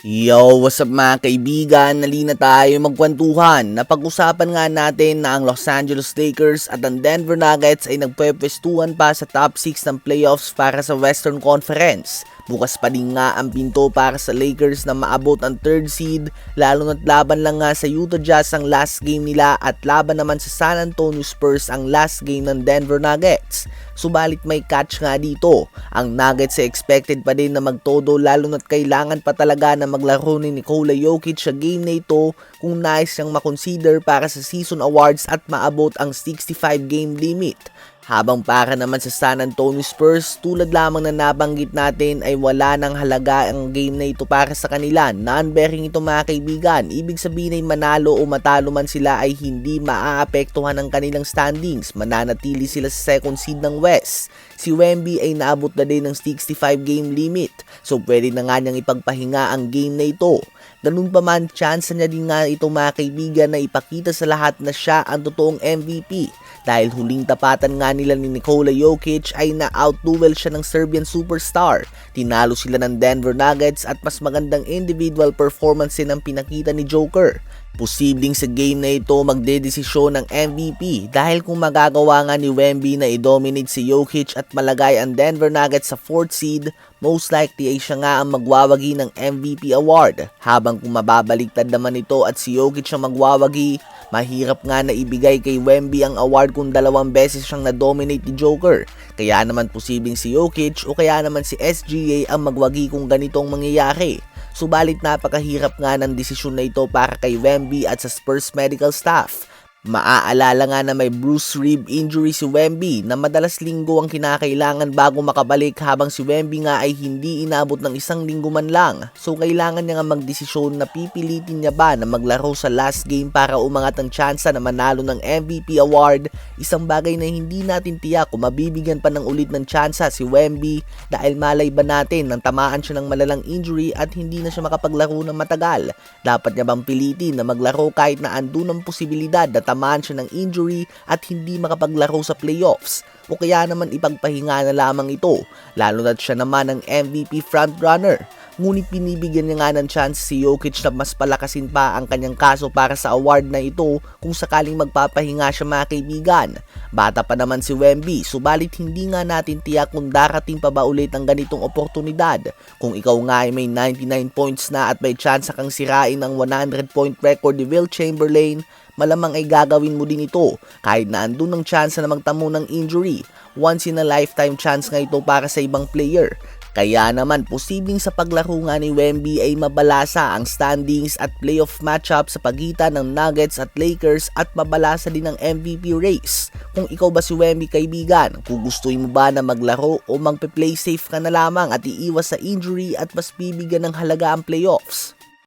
Yo, what's up mga kaibigan? Nalina tayo magkwentuhan. Napag-usapan nga natin na ang Los Angeles Lakers at ang Denver Nuggets ay nagpwestuhan pa sa top 6 ng playoffs para sa Western Conference. Bukas pa din nga ang pinto para sa Lakers na maabot ang third seed, lalo na't laban lang nga sa Utah Jazz ang last game nila at laban naman sa San Antonio Spurs ang last game ng Denver Nuggets. Subalit may catch nga dito, ang Nuggets ay expected pa din na magtodo lalo na't kailangan pa talaga na maglaro ni Nikola Jokic sa game na ito kung nais siyang makonsider para sa season awards at maabot ang 65 game limit. Habang para naman sa San Antonio Spurs, tulad lamang na nabanggit natin ay wala nang halaga ang game na ito para sa kanila. Non-bearing ito mga kaibigan, ibig sabihin ay manalo o matalo man sila ay hindi maaapektuhan ang kanilang standings. Mananatili sila sa second seed ng West. Si Wemby ay naabot na din ng 65 game limit, so pwede na nga niyang ipagpahinga ang game na ito. Ganun pa man, chance niya din nga ito mga kaibigan na ipakita sa lahat na siya ang totoong MVP. Dahil huling tapatan nga nila ni Nikola Jokic ay na-outduel siya ng Serbian superstar. Tinalo sila ng Denver Nuggets at mas magandang individual performance din ang pinakita ni Joker. Posibleng sa game na ito magdedesisyon ng MVP dahil kung magagawa nga ni Wemby na i-dominate si Jokic at malagay ang Denver Nuggets sa 4th seed, most likely ay siya nga ang magwawagi ng MVP award. Habang kung mababaliktad naman ito at si Jokic ang magwawagi, mahirap nga na ibigay kay Wemby ang award kung 2 beses siyang na-dominate ni Joker. Kaya naman posibleng si Jokic o kaya naman si SGA ang magwagi kung ganitong mangyayari. Subalit napakahirap nga ng desisyon na ito para kay Wemby at sa Spurs medical staff. Maaalala nga na may bruised rib injury si Wemby na madalas linggo ang kinakailangan bago makabalik habang si Wemby nga ay hindi inabot ng 1 linggo man lang. So kailangan niya nga magdesisyon na pipilitin niya ba na maglaro sa last game para umangat ang tsansa na manalo ng MVP award. Isang bagay na hindi natin tiyak kung mabibigyan pa ng ulit ng tsansa si Wemby dahil malay ba natin nang tamaan siya ng malalang injury at hindi na siya makapaglaro ng matagal. Dapat niya bang pilitin na maglaro kahit na andun ang posibilidad na tamaan siya ng injury at hindi makapaglaro sa playoffs, o kaya naman ipagpahinga na lamang ito, lalo na siya naman ang MVP frontrunner. Ngunit binibigyan niya nga ng chance si Jokic na mas palakasin pa ang kanyang kaso para sa award na ito kung sakaling magpapahinga siya mga kaibigan. Bata pa naman si Wemby, subalit hindi nga natin tiyak kung darating pa ba ulit ang ganitong oportunidad. Kung ikaw nga ay may 99 points na at may chance kang sirain ang 100 point record ni Wilt Chamberlain, malamang ay gagawin mo din ito kahit na andun ang chance na magtamo ng injury. Once in a lifetime chance nga ito para sa ibang player. Kaya naman posibleng sa paglaro nga ni Wemby ay mabalasa ang standings at playoff matchup sa pagitan ng Nuggets at Lakers at mabalasa din ang MVP race. Kung ikaw ba si Wemby kaibigan, gugustuhin mo ba na maglaro o magpe-play safe ka na lamang at iiwas sa injury at mas bibigyan ng halaga ang playoffs?